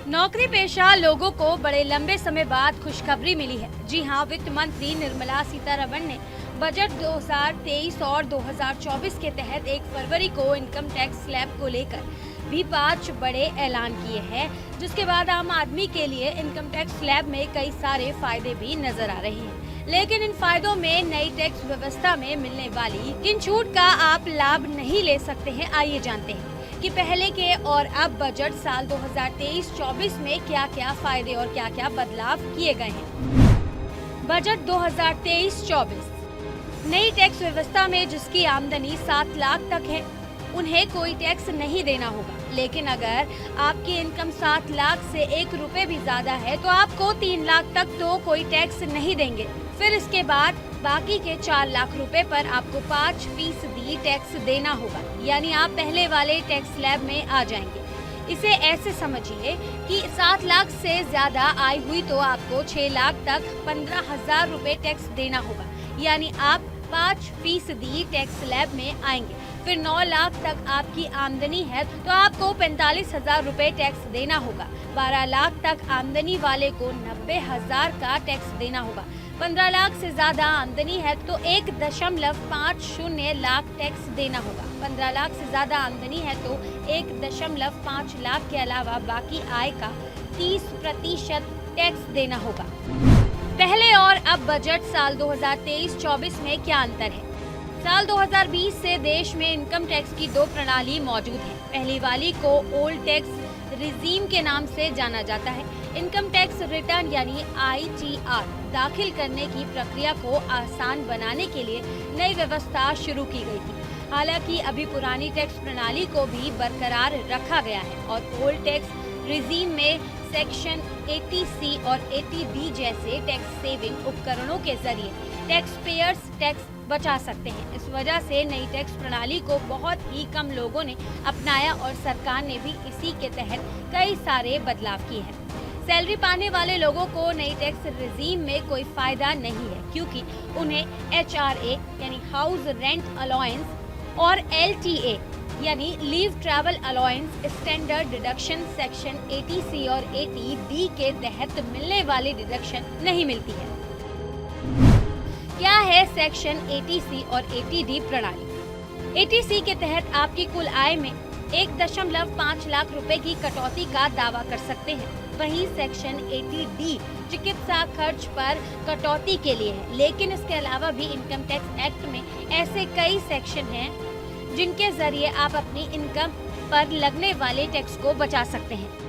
नौकरी पेशा लोगों को बड़े लंबे समय बाद खुशखबरी मिली है। जी हां, वित्त मंत्री निर्मला सीतारमण ने बजट 2023 और 2024 के तहत 1 फरवरी को इनकम टैक्स स्लैब को लेकर भी 5 बड़े ऐलान किए हैं, जिसके बाद आम आदमी के लिए इनकम टैक्स स्लैब में कई सारे फायदे भी नजर आ रहे हैं। लेकिन इन फायदों में नई टैक्स व्यवस्था में मिलने वाली किन छूट का आप लाभ नहीं ले सकते हैं, आइए जानते हैं कि पहले के और अब बजट साल 2023-24 में क्या क्या फायदे और क्या क्या बदलाव किए गए हैं। बजट 2023-24 नई टैक्स व्यवस्था में जिसकी आमदनी 7 लाख तक है, उन्हें कोई टैक्स नहीं देना होगा। लेकिन अगर आपकी इनकम 7 लाख से 1 रुपए भी ज्यादा है तो आपको 3 लाख तक तो कोई टैक्स नहीं देंगे। फिर इसके बाद बाकी के 4 लाख रुपए पर आपको 5% टैक्स देना होगा, यानी आप पहले वाले टैक्स स्लैब में आ जाएंगे। इसे ऐसे समझिए कि 7 लाख से ज्यादा आय हुई तो आपको 6 लाख तक 15,000 रुपए टैक्स देना होगा, यानी आप 5% टैक्स स्लैब में आएंगे। फिर 9 लाख तक आपकी आमदनी है तो आपको 45,000 रुपए टैक्स देना होगा। 12 लाख तक आमदनी वाले को 90,000 का टैक्स देना होगा। 15 लाख से ज्यादा आमदनी है तो 1.50 लाख टैक्स देना होगा। 15 लाख से ज्यादा आमदनी है तो 1.5 लाख के अलावा बाकी आय का 30% टैक्स देना होगा। पहले और अब बजट साल 2023-24 में क्या अंतर है? साल 2020 से देश में इनकम टैक्स की 2 प्रणाली मौजूद है। पहली वाली को ओल्ड टैक्स रिजीम के नाम से जाना जाता है। इनकम टैक्स रिटर्न यानी ITR दाखिल करने की प्रक्रिया को आसान बनाने के लिए नई व्यवस्था शुरू की गई थी। हालांकि अभी पुरानी टैक्स प्रणाली को भी बरकरार रखा गया है और ओल्ड टैक्स रिजीम में सेक्शन 80C और 80D जैसे टैक्स सेविंग उपकरणों के जरिए टैक्स पेयर्स टैक्स बचा सकते हैं। इस वजह से नई टैक्स प्रणाली को बहुत ही कम लोगों ने अपनाया और सरकार ने भी इसी के तहत कई सारे बदलाव किए हैं। सैलरी पाने वाले लोगों को नई टैक्स रिजीम में कोई फायदा नहीं है, क्योंकि उन्हें HRA यानी हाउस रेंट अलाउंस और LTA यानी leave travel allowance standard deduction section 80C और 80D के तहत मिलने वाली डिडक्शन नहीं मिलती है। क्या है सेक्शन 80C और 80D प्रणाली? 80C के तहत आपकी कुल आय में 1.5 लाख रुपए की कटौती का दावा कर सकते हैं। वहीं सेक्शन 80D चिकित्सा खर्च पर कटौती के लिए है, लेकिन इसके अलावा भी इनकम टैक्स एक्ट में ऐसे कई सेक्शन हैं जिनके जरिए आप अपनी इनकम पर लगने वाले टैक्स को बचा सकते हैं।